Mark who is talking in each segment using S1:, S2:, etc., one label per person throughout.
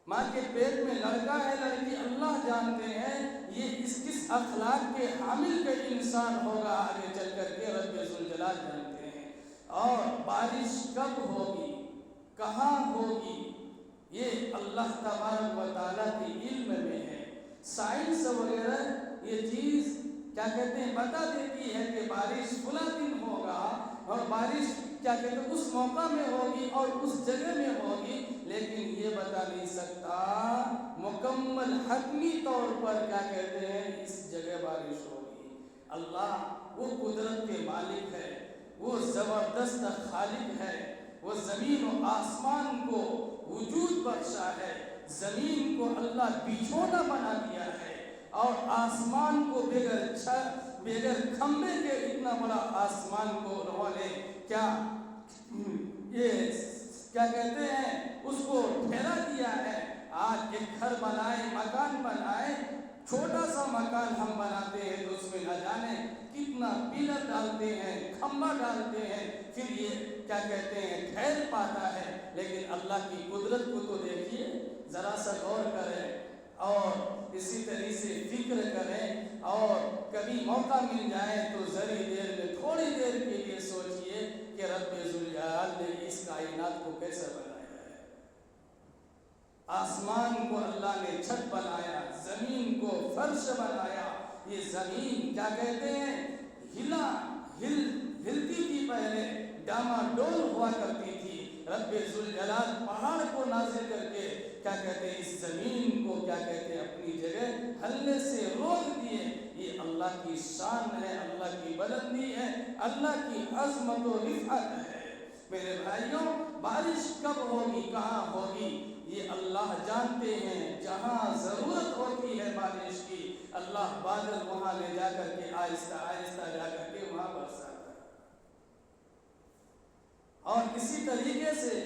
S1: ماں کے پیٹ میں لڑکا ہے لڑکی اللہ جانتے ہیں یہ کس اخلاق کے حامل کا انسان ہوگا آگے چل کر کے رب ذوالجلال جانتے ہیں۔ اور بارش کب ہوگی کہاں ہوگی یہ اللہ تبارک و تعالیٰ کے علم میں ہے۔ سائنس وغیرہ یہ چیز کیا کہتے ہیں بتا دیتی ہے کہ بارش فلاں دن ہوگا اور بارش کیا کہتے ہیں اس موقع میں ہوگی اور اس جگہ میں ہوگی، لیکن یہ بتا نہیں سکتا مکمل حتمی طور پر کیا کہتے ہیں اس جگہ بارش ہوگی۔ اللہ وہ قدرت کے مالک ہے، وہ زبردست خالق ہے، وہ زمین و آسمان کو وجود بخشا ہے، زمین کو اللہ بچھونا بنا دیا ہے اور آسمان کو بغیر کھمبے کے اتنا بڑا آسمان کو انہوں نے کیا کہتے ہیں اس کو ٹھہرا دیا ہے۔ آج ایک گھر بنائے مکان بنائے، چھوٹا سا مکان ہم بناتے ہیں تو اس میں نہ جانے کتنا پلر ڈالتے ہیں، کھمبا ڈالتے ہیں، پھر یہ کیا کہتے ہیں ٹھہر پاتا ہے۔ لیکن اللہ کی قدرت کو تو دیکھیے، ذرا سا غور کریں اور اسی طرح سے فکر کریں، اور کبھی موقع مل جائے تو ذری دیر میں تھوڑی دیر کے لیے سوچئے کہ رب ذوالجلال نے اس کائنات کو کیسے بنایا ہے۔ آسمان کو اللہ نے چھت بنایا، زمین کو فرش بنایا۔ یہ زمین کیا کہتے ہیں ہلتی تھی، پہلے ڈاما ڈول ہوا کرتی تھی۔ رب ذوالجلال پہاڑ کو نازل کر کے کیا کہتے ہیں اس زمین کو کیا کہتے ہیں اپنی جگہ ہلنے سے روک دیے۔ یہ اللہ کی شان ہے، اللہ کی بلندی ہے، اللہ کی عظمت و رفعت ہے۔ میرے بھائیوں، بارش کب ہوگی کہاں ہوگی یہ اللہ جانتے ہیں۔ جہاں ضرورت ہوتی ہے بارش کی، اللہ بادل وہاں لے جا کر کے آہستہ آہستہ جا کر کے وہاں برساتا ہے۔ اور اسی طریقے سے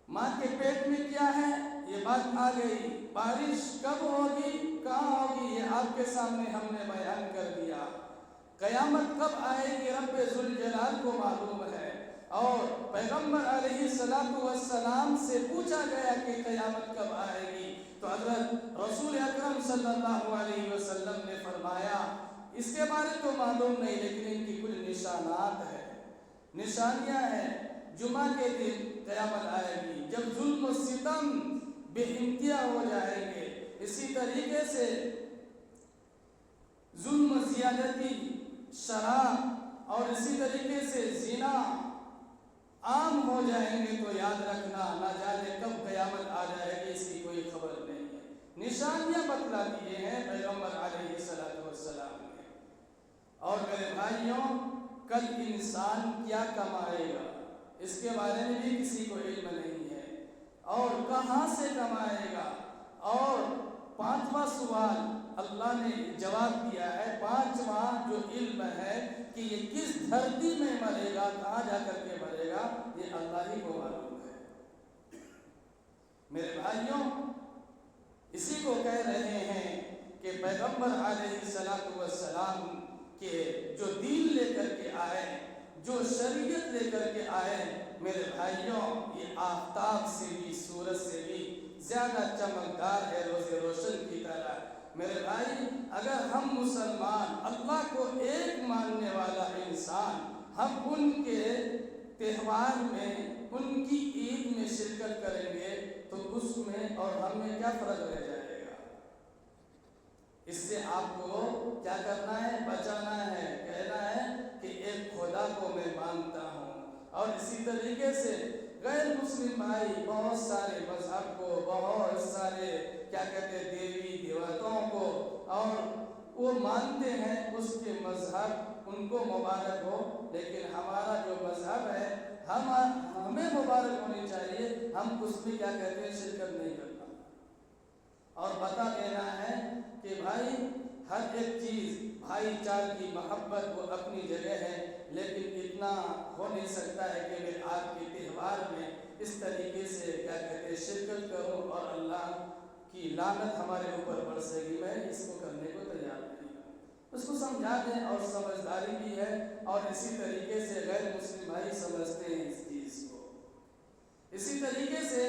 S1: ماں کے پیٹ میں کیا ہے یہ بات آ گئی، بارش کب ہوگی کہاں ہوگی یہ آپ کے سامنے ہم نے بیان کر دیا۔ قیامت کب آئے گی رب ذوالجلال کو معلوم ہے، اور پیغمبر علیہ السلام سے پوچھا گیا کہ قیامت کب آئے گی تو حضرت رسول اکرم صلی اللہ علیہ وسلم نے فرمایا اس کے بارے تو معلوم نہیں، لیکن ان کی کچھ نشانات ہیں، نشانیاں ہیں۔ جمعہ کے دن قیامت آئے گی جب ظلم و ستم بے انتہا ہو جائیں گے، اسی طریقے سے ظلم و زیادتی، شراب اور اسی طریقے سے زنا عام ہو جائیں گے، تو یاد رکھنا نہ جانے کب قیامت آ جائے گی اس کی کوئی خبر نہیں ہے۔ نشانیاں بتلا دیے ہیں پیغمبر علیہ السلام نے۔ اور میرے بھائیوں، کل انسان کیا کمائے گا اس کے بارے میں بھی کسی کو علم نہیں ہے، اور کہاں سے کمائے گا۔ اور پانچواں سوال اللہ نے جواب دیا ہے، پانچواں جو علم ہے کہ یہ کس دھرتی میں مرے گا، کہاں جا کر کے مرے گا، یہ اللہ ہی کو معلوم ہے۔ میرے بھائیوں، اسی کو کہہ رہے ہیں کہ پیغمبر علیہ السلام کے جو دین لے کر کے آئے، جو شریعت لے کر کے آئے، میرے بھائیوں یہ آفتاب سے بھی سورج سے بھی زیادہ چمکدار ہے، روز روشن کی طرح۔ میرے بھائی، اگر ہم مسلمان اللہ کو ایک ماننے والا انسان، ہم ان کے تہوار میں ان کی عید میں شرکت کریں گے تو اس میں اور ہم میں کیا فرق رہ جائے گا؟ اس سے آپ کو کیا کرنا ہے؟ بچانا ہے، کہنا ہے کہ ایک خدا کو میں مانتا ہوں۔ اور اسی طریقے سے غیر مسلم بھائی بہت سارے مذہب کو، بہت سارے کیا کہتے ہیں دیوی دیوتاؤں کو، اور وہ مانتے ہیں اس کے مذہب ان کو مبارک ہو، لیکن ہمارا جو مذہب ہے ہمیں مبارک ہونی چاہیے، ہم اس میں کیا کہتے ہیں شرکت نہیں کرنا، اور بتا دینا ہے کہ بھائی ہر ایک چیز بھائی چار کی محبت وہ اپنی جگہ ہے، لیکن اتنا ہو نہیں سکتا ہے کہ میں آپ کے تہوار میں اس طریقے سے کیا کہتے ہیں شرکت کروں اور اللہ کی لعنت ہمارے اوپر برسے گی، میں اس کو کرنے کو تیار نہیں ہوں۔ اس کو سمجھا دیں، اور سمجھداری بھی ہے، اور اسی طریقے سے غیر مسلم بھائی سمجھتے ہیں اس چیز کو۔ اسی طریقے سے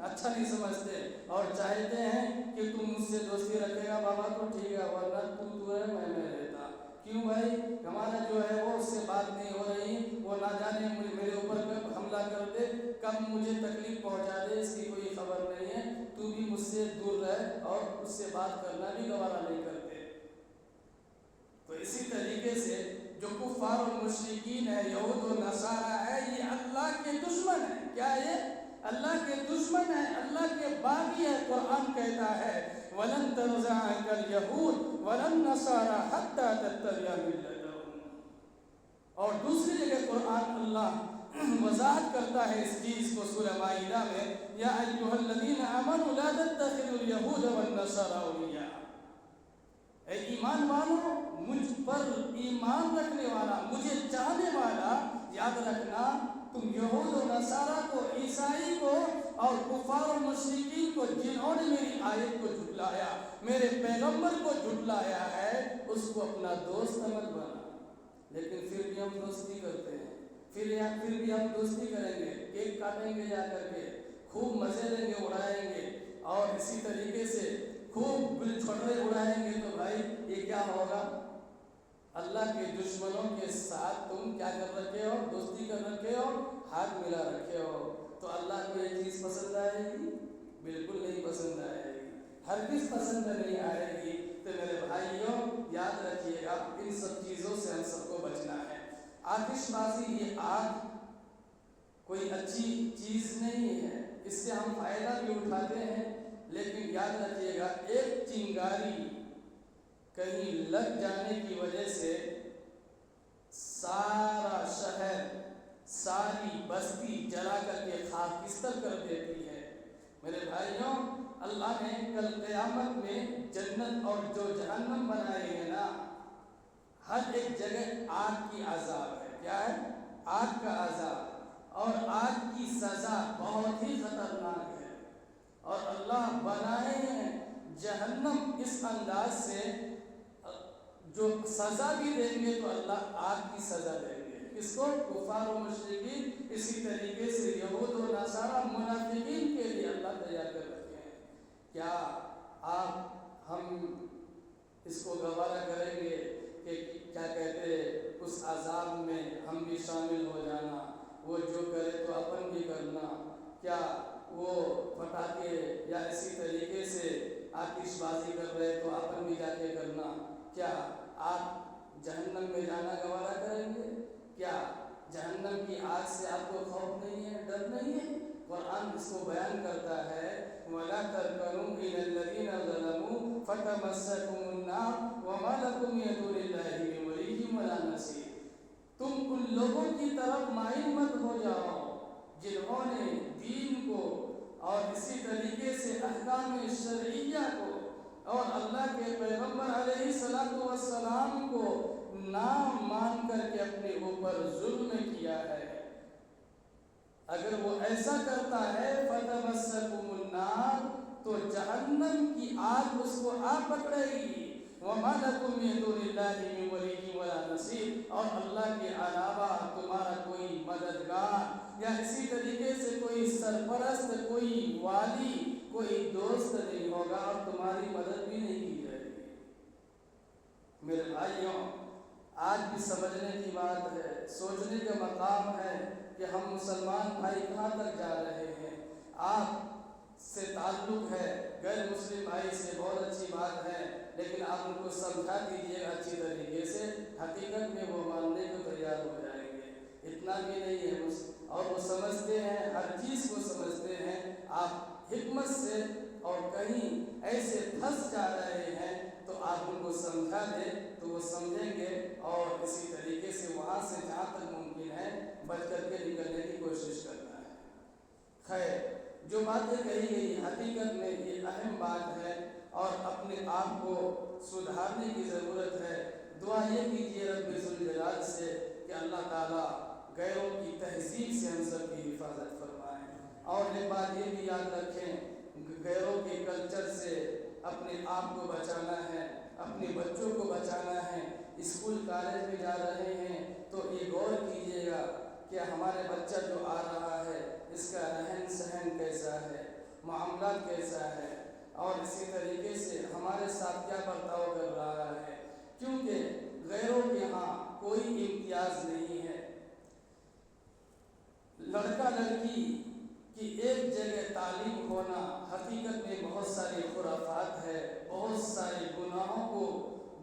S1: اچھا نہیں سمجھتے اور چاہتے ہیں کہ تم مجھ سے دوستی رکھے گا بابا تو ٹھیک ہے، ورنہ تو ہے میں رہتا۔ کیوں بھائی؟ ہمارا جو ہے وہ اس سے بات نہیں ہو رہی، وہ نہ جانے میرے اوپر کب حملہ کر دے، کب مجھے تکلیف پہنچا دے، اس کی کوئی خبر نہیں ہے، تو بھی مجھ سے دور رہ، اور اس سے بات کرنا بھی گوارا نہیں کرتے۔ تو اسی طریقے سے جو کفار و مشرکین ہے، یہود و نصارہ ہے، یہ اللہ کے دشمن ہے۔ کیا یہ اللہ کے دشمن ہے، اللہ کے باغی ہے۔ قرآن کہتا ہے وَلَن تَرْضَىٰ عَنكَ الْيَهُودُ وَلَا النَّصَارَىٰ حَتَّىٰ تَتَّبِعَ مِلَّتَهُمْ۔ اور دوسری جگہ قرآن اللہ وضاحت کرتا ہے اس چیز کو سورہ مائدہ میں، یا ایھا الذین آمنوا لا تتخذوا اليهود والنصارى اولیاء۔ اے ایمان والو، مجھ پر ایمان رکھنے والا، مجھے چاہنے والا، یاد رکھنا تم یہود و نصارہ کو، عیسائی کو اور کفار و مشرکین کو، جنہوں نے میری آیت کو جھٹلایا، میرے پیغمبر کو جھٹلایا ہے، اس کو اپنا دوست مت بنا۔ لیکن پھر بھی ہم دوستی کرتے ہیں، پھر بھی ہم دوستی کریں گے، کیک کاٹیں گے جا کر کے، خوب مزے لیں گے، اڑائیں گے، اور اسی طریقے سے خوب گل چھوڑے اڑائیں گے۔ تو بھائی یہ کیا ہوگا؟ اللہ کے دشمنوں کے ساتھ تم کیا کر رکھے ہو؟ دوستی کر رکھے ہو، ہاتھ ملا رکھے ہو۔ تو اللہ کو یہ چیز پسند آئے گی؟ بالکل نہیں پسند آئے گی، ہرگز پسند نہیں آئے گی۔ تو میرے بھائیوں یاد رکھیے گا، ان سب چیزوں سے ہم سب کو بچنا ہے۔ آتش بازی، یہ آگ کوئی اچھی چیز نہیں ہے، اس سے ہم فائدہ بھی اٹھاتے ہیں، لیکن یاد رکھیے گا ایک چنگاری کہیں لگ جانے کی وجہ سے سارا شہر، ساری بستی جلا کر کے خاکستر کر دیتی ہے۔ میرے بھائیوں، اللہ نے کل قیامت میں جنت اور جو جہنم بنائے ہیں نا، ہر ایک جگہ آگ کی عذاب ہے۔ کیا ہے؟ آگ کا عذاب، اور آگ کی سزا بہت ہی خطرناک ہے۔ اور اللہ بنائے ہیں جہنم اس انداز سے، جو سزا بھی دیں گے تو اللہ آگ کی سزا دیں گے۔ اس کو کفار و مشرکین، اسی طریقے سے یہود و نصارہ منافقین کے لیے اللہ تیار کر رکھے ہیں۔ کیا ہم اس کو گوارا کریں گے کہ کیا کہتے اس عذاب میں ہم بھی شامل ہو جانا؟ وہ جو کرے تو اپن بھی کرنا، کیا وہ پٹاخے یا اسی طریقے سے آتش بازی کر رہے تو اپن بھی جا کے کرنا؟ کیا آپ جہنم میں جانا گوارا کریں گے؟ کیا جہنم کی آگ سے آپ کو خوف نہیں ہے، ڈر نہیں ہے؟ قرآن اس کو بیان کرتا ہے وَلَا تَرْكَنُوا إِلَى الَّذِينَ ظَلَمُوا فَتَمَسَّكُمُ النَّارُ وَمَا لَكُم مِّن دُونِ اللَّهِ مِن وَلِيٍّ وَلَا نَصِيرٍ۔ تم ان لوگوں کی طرف مائل مت ہو جاؤ جنہوں نے دین کو اور اسی طریقے سے احکام شرعیہ کو اور اللہ کے پیغمبر علیہ السلام کو نہ مان کر کے اپنے اوپر ظلم کیا ہے۔ اگر وہ ایسا کرتا ہے فَتَمَسَّكُمُ النَّارُ، تو جہنم کی آگ اس کو آ پکڑے گی۔ وَمَا لَكُم مِّن دُونِ اللَّهِ مِن وَلِيٍّ وَلَا نَصِيرٍ، اور اللہ کے علاوہ تمہارا کوئی مددگار یا اسی طریقے سے کوئی سرپرست، کوئی والی، کوئی دوست نہیں ہوگا، اور تمہاری مدد بھی نہیں کی جائے گی۔ میرے بھائیوں، آج بھی سمجھنے کی بات ہے، سوچنے کا مقام ہے کہ ہم مسلمان بھائی کہاں تک جا رہے ہیں۔ آپ سے تعلق ہے غیر مسلم بھائی سے، بہت اچھی بات ہے، لیکن آپ ان کو سمجھا دیجیے گا اچھی طریقے سے، حقیقت میں وہ ماننے کو تیار ہو جائیں گے۔ اتنا بھی نہیں ہے، اور وہ سمجھتے ہیں، ہر چیز کو سمجھتے ہیں۔ آپ حکمت سے اور کہیں ایسے پھنس جا رہے ہیں تو آپ ان کو سمجھا دیں تو وہ سمجھیں گے، اور اسی طریقے سے وہاں سے جہاں تک ممکن ہے بچ کر کے نکلنے کی کوشش کرنا ہے۔ خیر، جو باتیں کہی گئی حقیقت میں یہ اہم بات ہے، اور اپنے آپ کو سدھارنے کی ضرورت ہے۔ دعا یہ کیجیے رب ذوالجلال سے کہ اللہ تعالیٰ غیروں کی تہذیب سے ہم سب کی حفاظت فرمائے، اور ایک بات یہ بھی یاد رکھیں، غیروں کے کلچر سے اپنے آپ کو بچانا ہے، اپنے بچوں کو بچانا ہے۔ اسکول کالج میں جا رہے ہیں تو یہ غور کیجیے گا کہ ہمارے بچہ جو آ رہا ہے اس کا رہن سہن کیسا ہے، معاملات کیسا ہے اور اسی طریقے سے ہمارے ساتھ کیا برتاؤ کر رہا ہے، کیونکہ غیروں کے ہاں کوئی امتیاز نہیں ہے۔ لڑکا لڑکی کی ایک جگہ تعلیم ہونا حقیقت میں بہت ساری خرافات ہے، بہت سارے گناہوں کو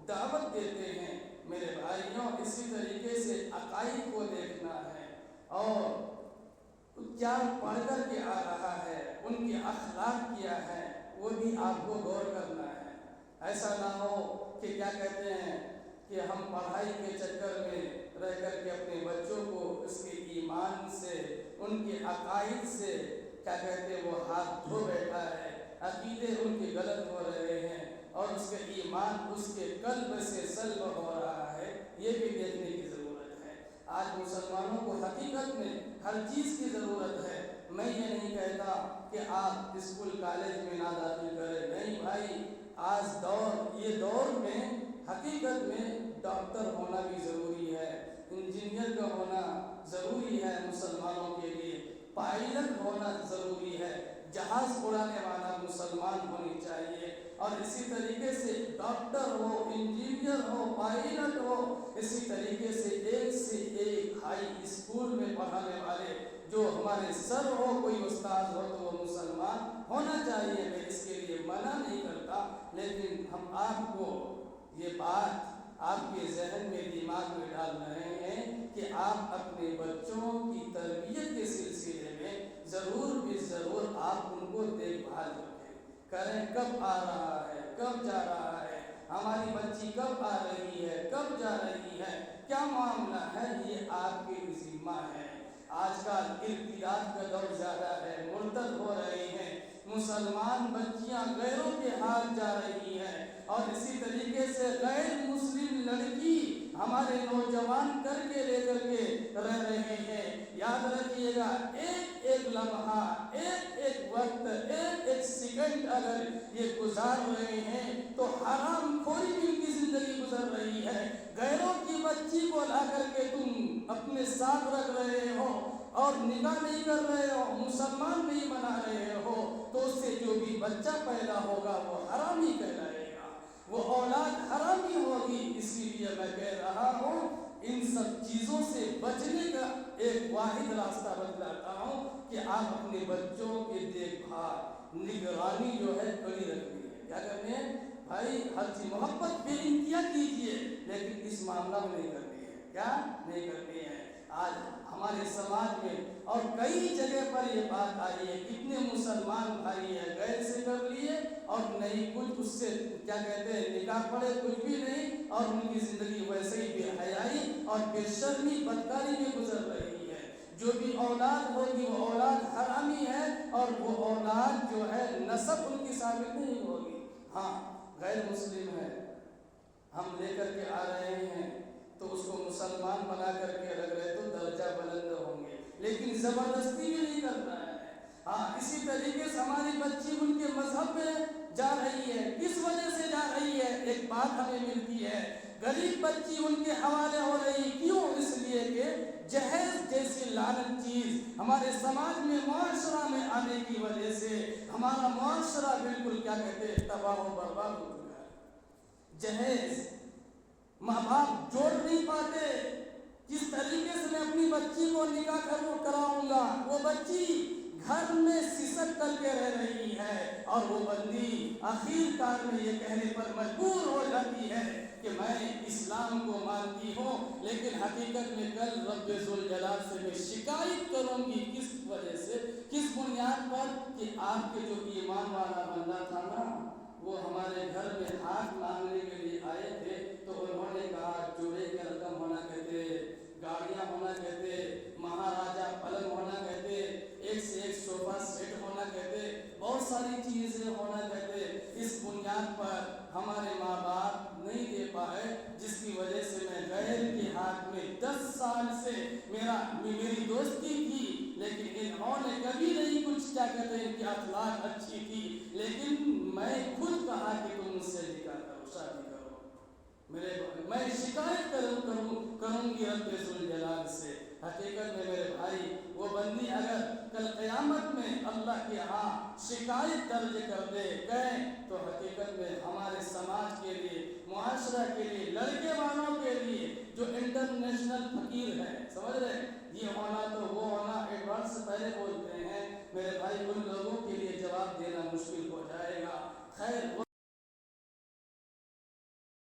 S1: دعوت دیتے ہیں میرے بھائیوں۔ اسی طریقے سے عقائد کو دیکھنا ہے اور کیا پڑھ کر کے آ رہا ہے، ان کے اخلاق کیا ہے، وہ بھی آپ کو غور کرنا ہے۔ ایسا نہ ہو کہ کیا کہتے ہیں کہ ہم پڑھائی کے چکر میں رہ کر کے اپنے بچوں کو اس کے ایمان سے، ان کے عقائد سے کیا کہتے ہیں وہ ہاتھ دھو بیٹھا ہے، عقیدے ان کے غلط ہو رہے ہیں اور اس کے ایمان اس کے قلب سے سلب ہو رہا ہے، یہ بھی دیکھنے کی ضرورت ہے۔ آج مسلمانوں کو حقیقت میں ہر چیز کی ضرورت ہے۔ میں یہ نہیں کہتا کہ آپ اسکول کالج میں نہ داخل کریں، نہیں بھائی، آج یہ دور میں حقیقت میں ڈاکٹر ہونا بھی ضروری ہے، انجینئر کا ہونا ضروری ہے، مسلمانوں کے لیے پائلٹ ہونا ضروری ہے، جہاز اڑانے والا مسلمان ہونی چاہیے۔ اور اسی طریقے سے ڈاکٹر ہو، انجینئر ہو، پائلٹ ہو، اسی طریقے سے ایک ہائی اسکول میں پڑھانے والے جو ہمارے سر ہو، کوئی استاد ہو تو وہ مسلمان ہونا چاہیے۔ میں اس کے لیے منع نہیں کرتا، لیکن ہم آپ کو یہ بات آپ کے ذہن میں دماغ میں ڈال رہے ہیں کہ آپ اپنے بچوں کی تربیت کے سلسلے میں ضرور بھی ضرور آپ ان کو دیکھ بھال کریں، کب آ رہا ہے، کب جا رہا ہے، ہماری بچی کب آ رہی ہے، کب جا رہی ہے، کیا معاملہ ہے، یہ آپ کے ذمہ ہے۔ آج کل ارتداد کا دور زیادہ ہے، مرتد ہو رہے ہیں، مسلمان بچیاں غیروں کے ہاتھ جا رہی ہیں اور اسی طریقے سے غیر مسلم لڑکی ہمارے نوجوان کر کے لے کر کے رہ رہے ہیں۔ یاد رکھیے گا، ایک ایک لمحہ، ایک ایک وقت، ایک ایک سیکنڈ اگر یہ گزار رہے ہیں تو حرام خوری بھی ان کی زندگی گزر رہی ہے۔ غیروں کی بچی کو لا کر کے تم اپنے ساتھ رکھ رہے ہو اور نکاح نہیں کر رہے ہو، مسلمان نہیں بنا رہے ہو، تو اس سے جو بھی بچہ پیدا ہوگا وہ حرامی کہلائے گا، وہ اولاد حرامی ہوگی۔ اسی لیے میں کہہ رہا ہوں، ان سب چیزوں سے بچنے کا ایک واحد راستہ بتلاتا ہوں کہ آپ اپنے بچوں کے دیکھ بھال، نگرانی جو ہے کڑی رکھنی ہے۔ کیا کرنی ہے بھائی؟ ہر چیز محبت بے انتہا کیجیے، لیکن اس معاملہ میں نہیں کرنی ہے۔ کیا نہیں کرنی ہے؟ آج ہمارے سماج میں اور کئی جگہ پر یہ بات آئی ہے، کتنے مسلمان بھائی ہیں غیر سے کر لیے اور نہیں کچھ اس سے کیا کہتے ہیں نکاح پڑے، کچھ بھی نہیں، اور ان کی زندگی ویسے ہی بے حیائی اور بے شرمی بدکاری میں گزر رہی ہے۔ جو بھی اولاد ہوگی وہ اولاد حرامی ہے اور وہ اولاد جو ہے نسب ان کی ثابت نہیں ہوگی۔ ہاں، غیر مسلم ہے، ہم لے کر کے آ رہے ہیں تو اس کو مسلمان بنا کر کے رکھ رہے تو درجہ بلند ہوں گے، لیکن زبردستی بھی نہیں کرنا ہے۔ ہاں، اسی طریقے سے ہماری بچی ان کے مذہب میں جا رہی ہے، کس وجہ سے جا رہی ہے؟ ایک بات ہمیں ملتی ہے، غریب بچی ان کے حوالے ہو رہی، کیوں؟ اس لیے کہ جہیز جیسی لعنت چیز ہمارے سماج میں، معاشرہ میں آنے کی وجہ سے ہمارا معاشرہ بالکل کیا کہتے ہیں تباہ و برباد ہو چکا ہے۔ جہیز ماں باپ جوڑ نہیں پاتے، کس طریقے سے میں اپنی بچی کو نکاح کراؤں گا؟ وہ بچی گھر میں سسک کر کے رہ رہی ہے اور وہ بندی آخر کار میں یہ کہنے پر مجبور ہو جاتی ہے کہ میں اسلام کو مانتی ہوں، لیکن حقیقت میں کل رب ذوالجلال سے میں شکایت کروں گی۔ کس وجہ سے؟ کس بنیاد پر؟ کہ آپ کے جو ایمان والا بندہ تھا نا، وہ ہمارے گھر میں ہاتھ مانگنے کے لیے آئے تھے تو انہوں نے کہا جوڑے کے رقم ہونا کہتے، گاڑیاں ہونا کہتے، مہاراجا پلنگ ہونا کہتے، ایک سے ایک صوفہ سیٹ ہونا کہتے، بہت ساری چیزیں ہونا کہتے۔ اس بنیاد پر ہمارے ماں باپ نہیں دے پائے، جس کی وجہ سے میں غیر کے ہاتھ میں 10 سال سے میری دوستی تھی، لیکن انہوں نے کبھی نہیں کچھ کیا کہتے ہیں، ان کی اخلاق اچھی تھی، لیکن میں خود کہا کہ تم مجھ سے نکاح کرو، شادی کرو، میں شکایت کروں گی رب ذوالجلال سے۔ حقیقت میں میرے بھائی وہ بندی اگر کل قیامت میں اللہ کے ہاں شکایت درج کر دے گئے تو حقیقت میں ہمارے سماج کے لیے، معاشرہ کے لیے، لڑکے والوں کے لیے جو انٹرنیشنل فقیر ہے، سمجھ رہے